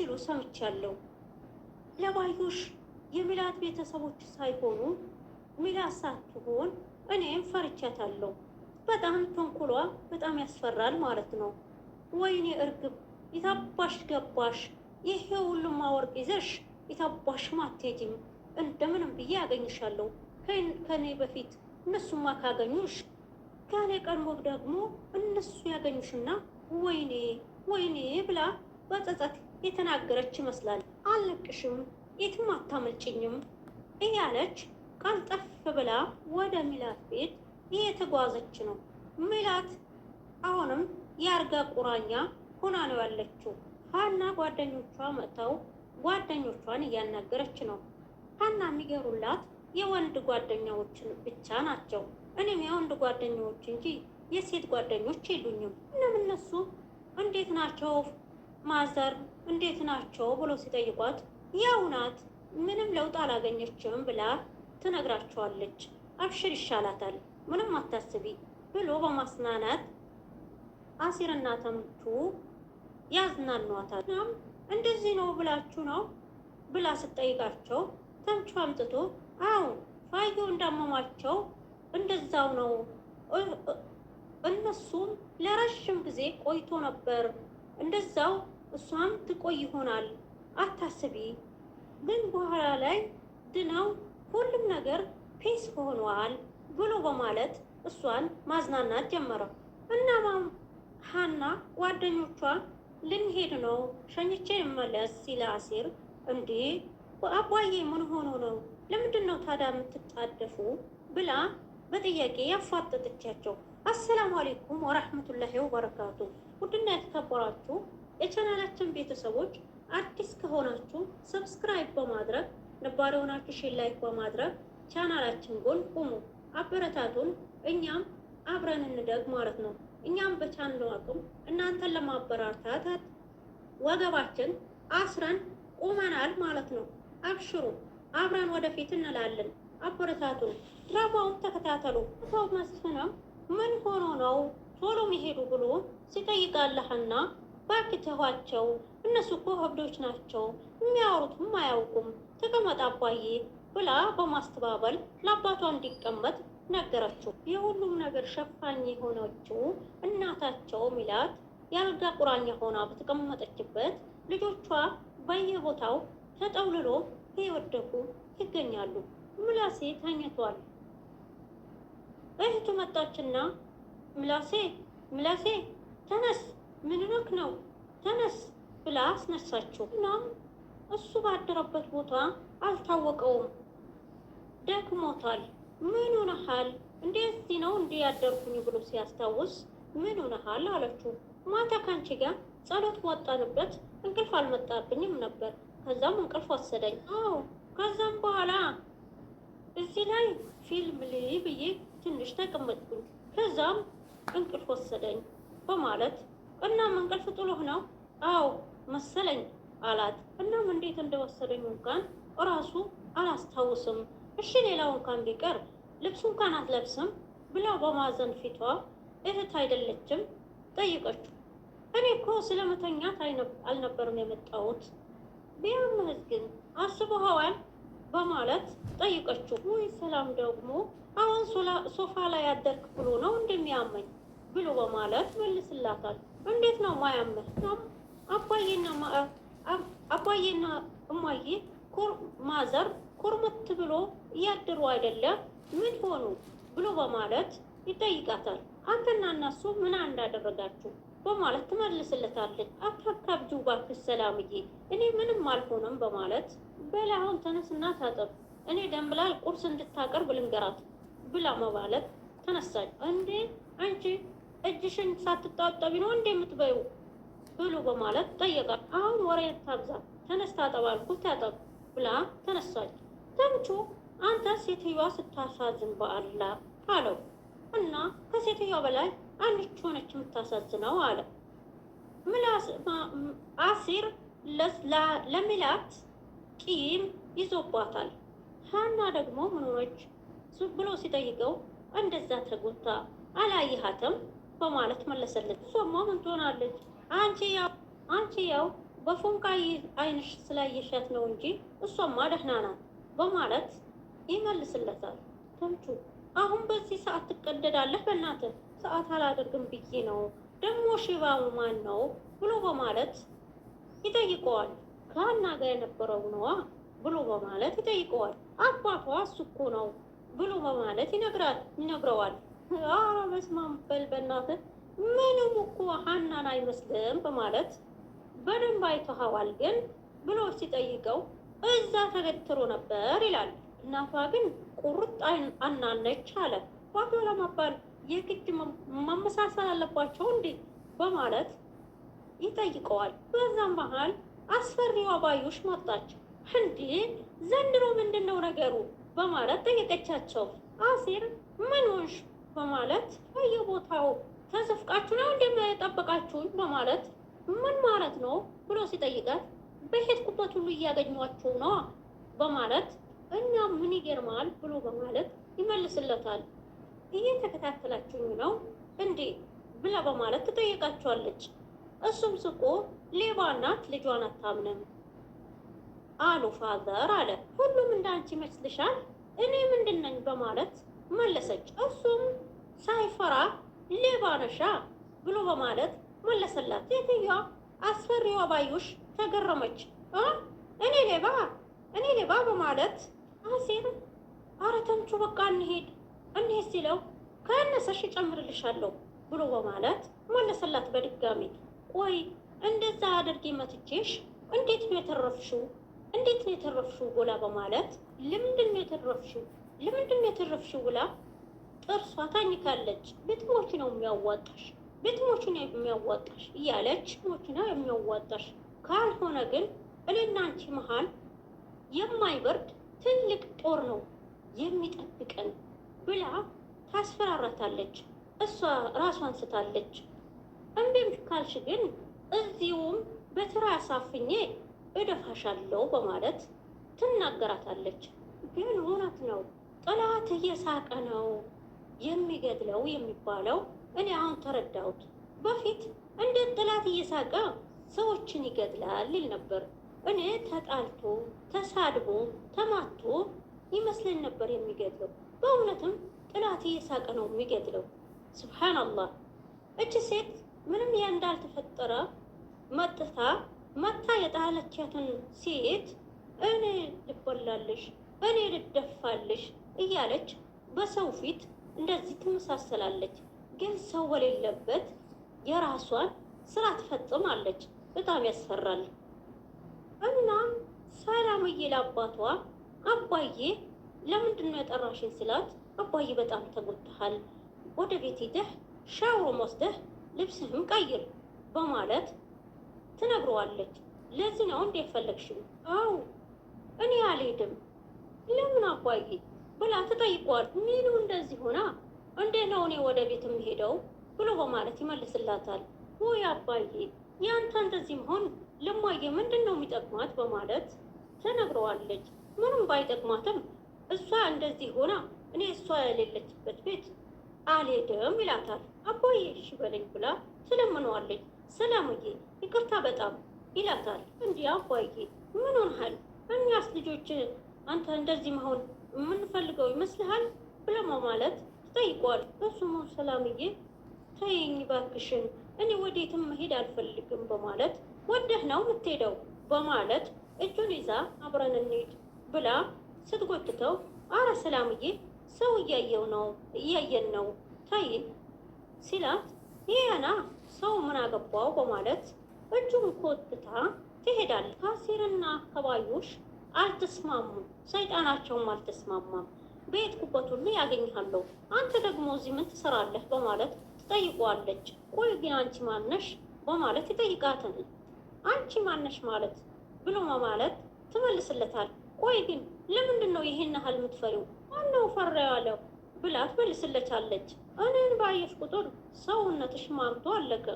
ሲሉ ሰምቻለሁ። ለባዩሽ የሚላት ቤተሰቦች ሳይሆኑ ሚላት ሳትሆን እኔም ፈርቻታለሁ። በጣም ተንኮሏ በጣም ያስፈራል ማለት ነው። ወይኔ እርግብ የታባሽ ገባሽ? ይሄ ሁሉም ወርቅ ይዘሽ የታባሽም አትሄጂም። እንደምንም ብዬ ያገኝሻለሁ። ከኔ በፊት እነሱማ ካገኙሽ ከኔ ቀድሞ ደግሞ እነሱ ያገኙሽና ወይኔ ወይኔ ብላ በጸጸት የተናገረች ይመስላል። አልለቅሽም፣ የትም አታመልጭኝም እያለች ቀልጠፍ ብላ ወደ ሚላት ቤት እየተጓዘች ነው። ሚላት አሁንም የአልጋ ቁራኛ ሆና ነው ያለችው። ሀና ጓደኞቿ መጥተው ጓደኞቿን እያናገረች ነው። ሀና የሚገሩላት የወንድ ጓደኛዎችን ብቻ ናቸው። እኔም የወንድ ጓደኛዎች እንጂ የሴት ጓደኞች የሉኝም። እናም እነሱ እንዴት ናቸው ማዘር እንዴት ናቸው ብሎ ሲጠይቋት ያው ናት ምንም ለውጥ አላገኘችም ብላ ትነግራቸዋለች። አብሽር ይሻላታል፣ ምንም አታስቢ ብሎ በማስናናት አሲርና ተምቹ ያዝናኗታል። እናም እንደዚህ ነው ብላችሁ ነው ብላ ስትጠይቃቸው ተምቹ አምጥቶ አዎ ፋዩ እንዳመማቸው እንደዛው ነው፣ እነሱም ለረዥም ጊዜ ቆይቶ ነበር እንደዛው እሷም ትቆይ ይሆናል፣ አታስቢ ግን በኋላ ላይ ድነው ሁሉም ነገር ፔስ ሆኗል ብሎ በማለት እሷን ማዝናናት ጀመረ። እናም ሀና ጓደኞቿ ልንሄድ ነው ሸኝቼ መለስ ሲል አሲር እንዴ አባዬ ምን ሆኖ ነው? ለምንድን ነው ታዲያ የምትጣደፉ? ብላ በጥያቄ ያፋጠጠቻቸው። አሰላሙ አሌይኩም ወራህመቱላሂ ወበረካቱ። ውድና የተከበራችሁ የቻናላችን ቤተሰቦች አዲስ ከሆናችሁ ሰብስክራይብ በማድረግ ነባር የሆናችሁ ሼር ላይክ በማድረግ ቻናላችን ጎን ቁሙ፣ አበረታቱን። እኛም አብረን እንደግ ማለት ነው። እኛም በቻናሉ አቅም እናንተን ለማበረታታት ወገባችን አስረን ቁመናል ማለት ነው። አብሽሩ፣ አብረን ወደፊት እንላለን። አበረታቱን። ድራማውን ተከታተሉ። ሰው መስፍንም ምን ሆኖ ነው ቶሎ መሄዱ ብሎ ሲጠይቃለህና ባክተዋቸው እነሱ እኮ እብዶች ናቸው፣ የሚያወሩትም አያውቁም፣ ተቀመጥ አባዬ ብላ በማስተባበል ለአባቷ እንዲቀመጥ ነገረችው። የሁሉም ነገር ሸፋኝ የሆነችው እናታቸው ሚላት የአልጋ ቁራኛ ሆና በተቀመጠችበት ልጆቿ በየቦታው ተጠውልሎ እየወደቁ ይገኛሉ። ምላሴ ተኝቷል። እህቱ መጣችና ምላሴ ተነስ፣ ምን ነክ ነው ተነስ ብላ አስነሳችው። እናም እሱ ባደረበት ቦታ አልታወቀውም፣ ደክሞታል። ምን ሆነሃል? እንደዚህ ነው እንዲህ ያደርኩኝ ብሎ ሲያስታውስ ምን ሆነሃል አለችው። ማታ ካንቺ ጋር ጸሎት ወጣንበት እንቅልፍ አልመጣብኝም ነበር፣ ከዛም እንቅልፍ ወሰደኝ። አዎ ከዛም በኋላ እዚህ ላይ ፊልም ልይ ብዬ ትንሽ ተቀመጥኩኝ፣ ከዛም እንቅልፍ ወሰደኝ በማለት እናም እንቅልፍ ጥሎህ ነው? አዎ መሰለኝ አላት። እናም እንዴት እንደወሰደኝ እንኳን እራሱ አላስታውስም። እሺ ሌላው እንኳን ቢቀር ልብሱ እንኳን አትለብስም ብላ በማዘን ፊቷ እህት አይደለችም ጠይቀችው። እኔ እኮ ስለመተኛት አልነበርም የመጣሁት፣ ቢያምህስ ግን አስበኸዋል በማለት ጠይቀችው። ወይ ሰላም ደግሞ አሁን ሶፋ ላይ ያደርክ ብሎ ነው እንደሚያመኝ ብሎ በማለት መልስላታል። እንዴት ነው ማያምህ? አባዬና እማዬ ማዘር ኩርምት ብሎ እያደሩ አይደለ? ምን ሆኑ ብሎ በማለት ይጠይቃታል። አንተና እነሱ ምን እንዳደረጋችሁ በማለት ትመልስለታለች። አታካብጂው እባክሽ ሰላምዬ፣ እኔ ምንም አልሆነም በማለት በላሁን ተነስና ታጠብ፣ እኔ ደንብላል ቁርስ እንድታቀርብ ልንገራት ብላ መባለት ተነሳች። እንዴ አንቺ እጅሽን ሳትታጠቢ ነው እንዴ የምትበዩ ብሎ በማለት ጠየቃት። አሁን ወሬ ታብዛ፣ ተነስ ታጠብ አልኩት ታጠብ ብላ ተነሳች። ተምቹ አንተ ሴትዮዋ ስታሳዝን በአላ አለው እና ከሴትዮዋ በላይ አንቺ ሆነች የምታሳዝነው አለ። አሲር ለሚላት ቂም ይዞባታል። ሀና ደግሞ ምን ሆነች ብሎ ሲጠይቀው እንደዛ ተጎታ አላየሃትም በማለት መለሰለት። እሷማ ምን ትሆናለች? አንቺ ያው በፎንቃ አይንሽ ስላየሻት ነው እንጂ እሷማ ደህና ናት በማለት ይመልስለታል። ተምቹ አሁን በዚህ ሰዓት ትቀደዳለህ? በእናትህ ሰዓት አላደርግም ብዬ ነው። ደግሞ ሽባው ማን ነው ብሎ በማለት ይጠይቀዋል። ከሀና ጋር የነበረው ነዋ ብሎ በማለት ይጠይቀዋል። አባቷ እሱ እኮ ነው ብሎ በማለት ይነግረዋል። ኧረ በስመ አብ በል በእናትህ ምንም እኮ ሀናን አይመስልም በማለት በደንብ አይተኸዋል ግን ብሎ ሲጠይቀው እዛ ተገትሮ ነበር ይላል። እናቷ ግን ቁርጥ አናነች አለ። ባዶ ለመባል የግድ መመሳሰል አለባቸው እንዴ በማለት ይጠይቀዋል። በዛም መሀል አስፈሪዋ ባዩሽ መጣች። እንዴ ዘንድሮ ምንድን ነው ነገሩ በማለት ጠየቀቻቸው። አሴር ምን ሆንሽ በማለት በየቦታው ተዘፍቃችሁ ነው እንደምጠበቃችሁኝ በማለት ምን ማለት ነው ብሎ ሲጠይቃት በሄድኩበት ሁሉ እያገኟቸው ነው በማለት እና ምን ይገርማል ብሎ በማለት ይመልስለታል። እየተከታተላችሁኝ ነው እንዴ ብላ በማለት ትጠይቃቸዋለች። እሱም ስቆ ሌባ ናት ልጇን አታምንም አሉ ፋዘር አለ። ሁሉም እንዳንቺ ይመስልሻል? እኔ ምንድን ነኝ በማለት መለሰች። እሱም ሳይፈራ ሌባ ነሻ ብሎ በማለት መለሰላት። ሴትዮዋ አስፈሪዋ ባዩሽ ተገረመች። እኔ ሌባ በማለት አሴር ኧረ ተምቹ በቃ እንሄድ ሲለው ከነሰሽ እጨምርልሻለሁ ብሎ በማለት መለሰላት በድጋሚ። ቆይ እንደዛ አድርጌ መትቼሽ እንዴት ነው የተረፍሽው ብላ በማለት ለምንድን ነው የተረፍሽው ብላ ጥርሷ ታኝካለች። ቤትሞች ነው የሚያዋጣሽ እያለች ሞች ነው የሚያዋጣሽ ካልሆነ ግን እኔና አንቺ መሀል የማይበርድ ትልቅ ጦር ነው የሚጠብቀን ብላ ታስፈራራታለች። እሷ ራሷን ስታለች። እምቢም ካልሽ ግን እዚሁም በትራ አሳፍኜ እደፋሻለሁ በማለት ትናገራታለች። ግን እውነት ነው ጠላት እየሳቀ ነው የሚገድለው የሚባለው እኔ አሁን ተረዳሁት። በፊት እንዴት ጠላት እየሳቀ ሰዎችን ይገድላል ይል ነበር። እኔ ተጣልቶ ተሳድቦ ተማቶ ይመስለኝ ነበር የሚገድለው። በእውነትም ጠላት እየሳቀ ነው የሚገድለው። ሱብሃንአላህ። እች ሴት ምንም ያ እንዳልተፈጠረ መታ የጣለቻትን ሴት እኔ ልበላልሽ፣ እኔ ልደፋልሽ እያለች በሰው ፊት እንደዚህ ትመሳሰላለች። ግን ሰው በሌለበት የራሷን ስራ ትፈጽማለች። በጣም ያስፈራል። እናም ሰላምዬ ለአባቷ አባዬ ለምንድን ነው የጠራሽኝ ስላት አባዬ በጣም ተጎድተሃል፣ ወደ ቤት ሂደህ ሻወር ወስደህ ልብስህም ቀይር በማለት ትነግረዋለች። ለዚህ ነው እንዴ ፈለግሽው? አው እኔ አልሄድም። ለምን አባዬ ብላ ትጠይቀዋል። ምኑ እንደዚህ ሆና እንዴ ነው እኔ ወደ ቤት የምሄደው ብሎ በማለት ይመልስላታል። ወይ አባዬ ያንተ እንደዚህ መሆን ለማየ ምንድን ነው የሚጠቅማት በማለት ትነግረዋለች። ምንም ባይጠቅማትም እሷ እንደዚህ ሆና እኔ እሷ የሌለችበት ቤት አልሄድም ይላታል። አባዬ እሺ በለኝ ብላ ትለምነዋለች። ሰላምዬ ይቅርታ በጣም ይላታል። እንዲህ አባዬ ምን ሆነሃል? እኛስ ልጆች አንተ እንደዚህ መሆን የምንፈልገው ይመስልሃል ብሎ ማለት ትጠይቀዋል። እሱም ሰላምዬ ተይኝ ባክሽን እኔ ወዴትም መሄድ አልፈልግም በማለት ወደህ ነው የምትሄደው በማለት እጁን ይዛ አብረን እንሂድ ብላ ስትጎትተው አረ ሰላምዬ ሰው እያየን ነው ተይኝ ሲላት ይሄና ሰው ምን አገባው በማለት እጁን ኮትታ ትሄዳለች። አሴርና ከባዩሽ አልተስማሙም፣ ሰይጣናቸውም አልተስማማም። በየትኩበት ሁሉ ያገኝሃለሁ፣ አንተ ደግሞ እዚህ ምን ትሰራለህ በማለት ትጠይቀዋለች። ቆይ ግን አንቺ ማነሽ በማለት ይጠይቃታል። አንቺ ማነሽ ማለት ብሎ ማለት ትመልስለታል። ቆይ ግን ለምንድን ነው ይሄን ያህል የምትፈሪው? ማነው ፈራ ያለው ብላ ትመልስለታለች። እኔን ባየሽ ቁጥር ሰውነትሽ ማምቶ አለቀ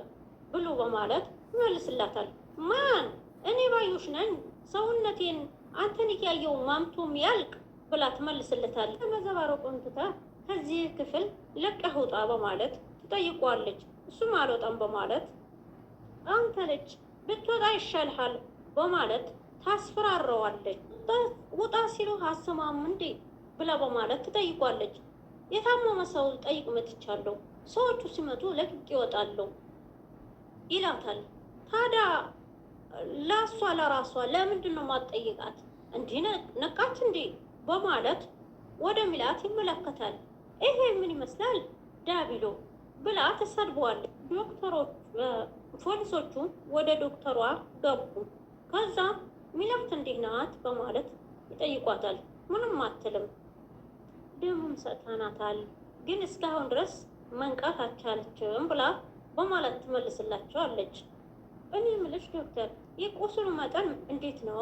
ብሎ በማለት ይመልስላታል። ማን? እኔ ባዩሽ ነኝ፣ ሰውነቴን አንተን እያየው ማምቶም ያልቅ ብላ ትመልስለታል። መዘባረቁን ትታ ከዚህ ክፍል ለቀህ ውጣ በማለት ትጠይቀዋለች። እሱም አልወጣም በማለት አንተ ልጅ ብትወጣ ይሻልሃል በማለት ታስፈራረዋለች። ውጣ ሲሉ አሰማም እንዴ ብላ በማለት ትጠይቋለች። የታመመ ሰው ጠይቅ መጥቻለሁ፣ ሰዎቹ ሲመጡ ለቅቄ ይወጣለሁ ይላታል። ታዲያ ለሷ ለራሷ ለምንድን ነው ማትጠይቃት? እንዲህ ነቃች እንዴ በማለት ወደ ሚላት ይመለከታል። ይሄ ምን ይመስላል ዳቢሎ ብላ ተሰድበዋለች። ፖሊሶቹ ወደ ዶክተሯ ገቡ። ከዛ ሚላት እንዲህ ናት በማለት ይጠይቋታል። ምንም አትልም። ደሙም ሰጥተናታል፣ ግን እስካሁን ድረስ መንቃት አልቻለችም ብላ በማለት ትመልስላቸዋለች። እኔ የምልሽ ዶክተር የቁስሉ መጠን እንዴት ነው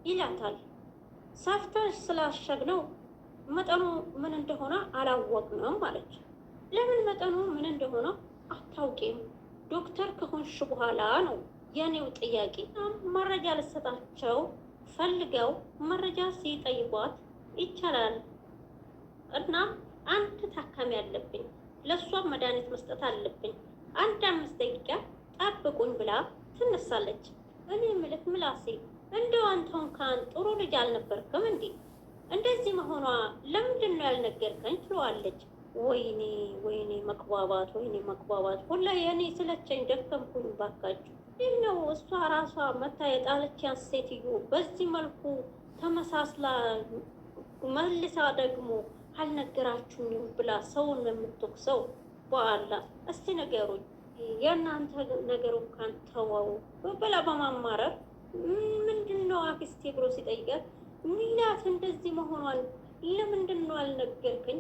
ይላታል። ሰፍተሽ ስላሸግነው መጠኑ ምን እንደሆነ አላወቅንም አለች። ለምን መጠኑ ምን እንደሆነ አታውቂም? ዶክተር ከሆንሽ በኋላ ነው የኔው ጥያቄ። መረጃ ልሰጣቸው ፈልገው መረጃ ሲጠይቋት ይቻላል እና አንድ ታካሚ አለብኝ፣ ለእሷም መድኃኒት መስጠት አለብኝ፣ አንድ 5 ደቂቃ ጠብቁኝ ብላ ትነሳለች። እኔ ምልክ ምላሴ እንደው አንተ እንኳን ጥሩ ልጅ አልነበርክም እንዴ? እንደዚህ መሆኗ ለምንድን ነው ያልነገርከኝ? ትለዋለች። ወይኔ ወይኔ መግባባት፣ ወይኔ መግባባት፣ ሁላ የኔ ስለቸኝ ደከምኩኝ። ባካችሁ ይህ ነው እሷ ራሷ መታ የጣለችን ሴትዮ በዚህ መልኩ ተመሳስላ መልሳ ደግሞ አልነገራችሁኝም ብላ ሰውን የምትወቅሰው። በኋላ እስቲ ነገሩኝ፣ የእናንተ ነገር እንኳን ተወው ብላ በማማረር ምንድን ነው አክስቴ ብሎ ሲጠይቃት ሚላት እንደዚህ መሆኗን ለምንድን ነው አልነገርከኝ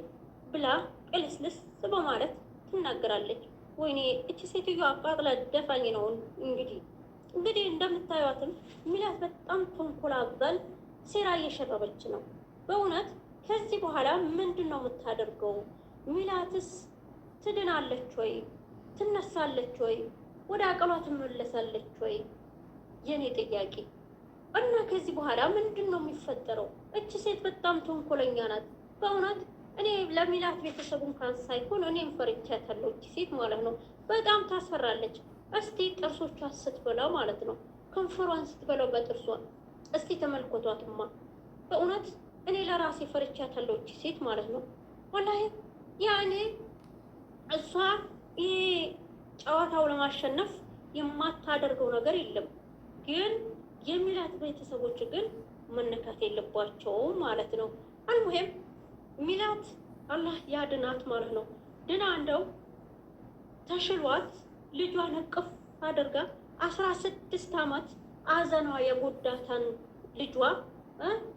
ብላ ቅልስልስ በማለት ትናገራለች። ወይኔ እቺ ሴትዮ አቃጥላ ደፋኝ ነው። እንግዲህ እንደምታዩትም ሚላት በጣም ተንኮላበል ሴራ እየሸረበች ነው። በእውነት ከዚህ በኋላ ምንድን ነው የምታደርገው? ሚላትስ ትድናለች ወይ? ትነሳለች ወይ? ወደ አቅሏ ትመለሳለች ወይ? የኔ ጥያቄ እና ከዚህ በኋላ ምንድን ነው የሚፈጠረው? እቺ ሴት በጣም ተንኮለኛ ናት። በእውነት እኔ ለሚላት ቤተሰብ እንኳን ሳይሆን እኔም ፈርቻታለሁ። እቺ ሴት ማለት ነው በጣም ታስፈራለች። እስቲ ጥርሶቿ ስትበላ ማለት ነው ከንፈሯን ስትበላው በጥርሷ እስቲ ተመልከቷትማ። በእውነት እኔ ለራሴ ፈርቻታለሁ እቺ ሴት ማለት ነው። ወላሂ ያኔ እሷ ይሄ ጨዋታው ለማሸነፍ የማታደርገው ነገር የለም። ግን የሚላት ቤተሰቦች ግን መነካት የለባቸውም ማለት ነው። አልሙሄም ሚላት አላህ ያድናት ማለት ነው። ድና እንደው ተሽሏት ልጇን እቅፍ አድርጋ 16 ዓመት አዘኗ የጎዳታን ልጇ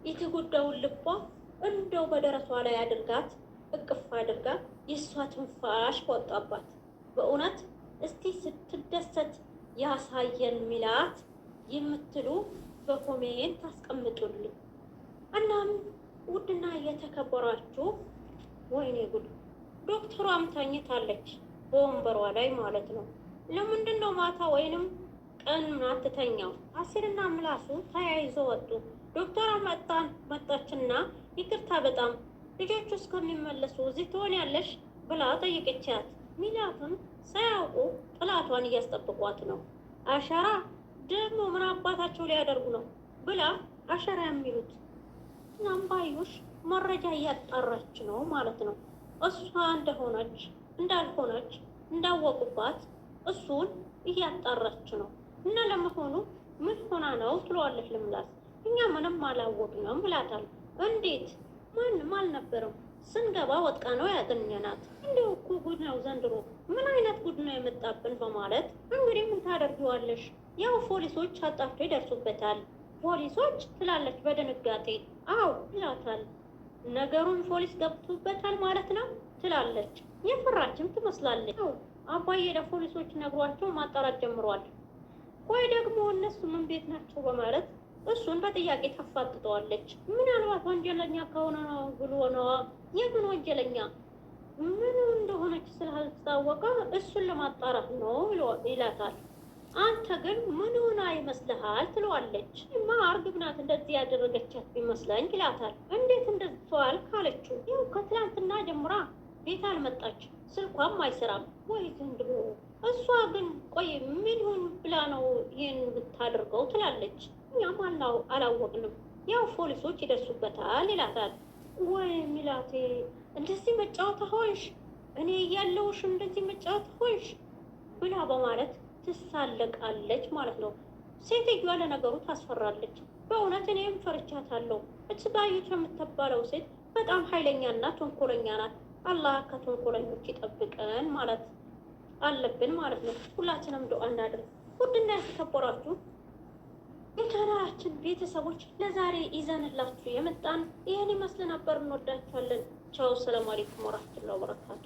የተጎዳውን ልቧ እንደው በደረቷ ላይ አድርጋት እቅፍ አድርጋ የእሷ ትንፋሽ ወጣባት። በእውነት እስቲ ስትደሰት ያሳየን ሚላት የምትሉ በኮሜንት አስቀምጡልኝ። እናም ውድና እየተከበራችሁ ወይኔ ጉድ ዶክተሯም ተኝታለች በወንበሯ ላይ ማለት ነው። ለምንድን ነው ማታ ወይንም ቀን አትተኛው? አሲርና ምላሱ ተያይዞ ወጡ። ዶክተሯ መጣችና ይቅርታ በጣም ልጆቹ እስከሚመለሱ እዚህ ትሆኛለሽ ብላ ጠየቀቻት። ሚላትም ሳያውቁ ጥላቷን እያስጠብቋት ነው። አሻራ ደግሞ ምን አባታቸው ሊያደርጉ ነው ብላ አሻራ የሚሉት ናምባዩሽ መረጃ እያጣራች ነው ማለት ነው። እሷ እንደሆነች እንዳልሆነች እንዳወቁባት እሱን እያጣራች ነው። እና ለመሆኑ ምን ሆና ነው ትለዋለች ለምላስ። እኛ ምንም አላወቅንም ብላታል። እንዴት? ማንም አልነበረም። ስንገባ ወጥቃ ነው ያገኘናት። እንደው እኮ ጉድ ነው ዘንድሮ። ምን አይነት ጉድ ነው የመጣብን በማለት እንግዲህ ምን ታደርጊዋለሽ? ያው ፖሊሶች አጣርተው ይደርሱበታል። ፖሊሶች ትላለች በድንጋጤ። አው ይላታል። ነገሩን ፖሊስ ገብቶበታል ማለት ነው ትላለች። የፈራችም ትመስላለች። አው አባዬ ለፖሊሶች ነግሯቸው ማጣራት ጀምሯል። ወይ ደግሞ እነሱ ምን ቤት ናቸው በማለት እሱን በጥያቄ ታፋጥጠዋለች። ምናልባት ወንጀለኛ ከሆነ ነው ብሎ ነዋ። የምን ወንጀለኛ ምን እንደሆነች ስላልታወቀ እሱን ለማጣራት ነው ይላታል። አንተ ግን ምን ሆና ይመስልሃል ትለዋለች። ማ እርግብ ናት እንደዚህ ያደረገቻት ቢመስለኝ ይላታል። እንዴት እንደዚህ አልክ አለችው። ይኸው ከትላንትና ጀምራ ቤት አልመጣች፣ ስልኳም አይሰራም። ወይ ዘንድሮ እሷ ግን ቆይ ምን ይሁን ብላ ነው ይህን ብታደርገው ትላለች። እኛም አላወቅንም፣ ያው ፖሊሶች ይደርሱበታል ይላታል። ወይ ሚላቴ እንደዚህ መጫወት ሆንሽ፣ እኔ እያለሁሽ እንደዚህ መጫወት ሆንሽ ብላ በማለት ትሳለቃለች ማለት ነው። ሴትዮዋ ለነገሩ ታስፈራለች። በእውነት እኔም ፈርቻታለሁ። እችጋዩት የምትባለው ሴት በጣም ኃይለኛና ተንኮለኛ ናት። አላህ ከተንኮለኞች ይጠብቀን ማለት አለብን ማለት ነው። ሁላችንም ዱዓ እናድርግ። ውድና የተከበራችሁ የቻናላችን ቤተሰቦች ለዛሬ ይዘንላችሁ የመጣን ይህን ይመስል ነበር። እንወዳችኋለን። ቻው፣ ሰላም አለይኩም ወራህመቱላሂ ወበረካቱ።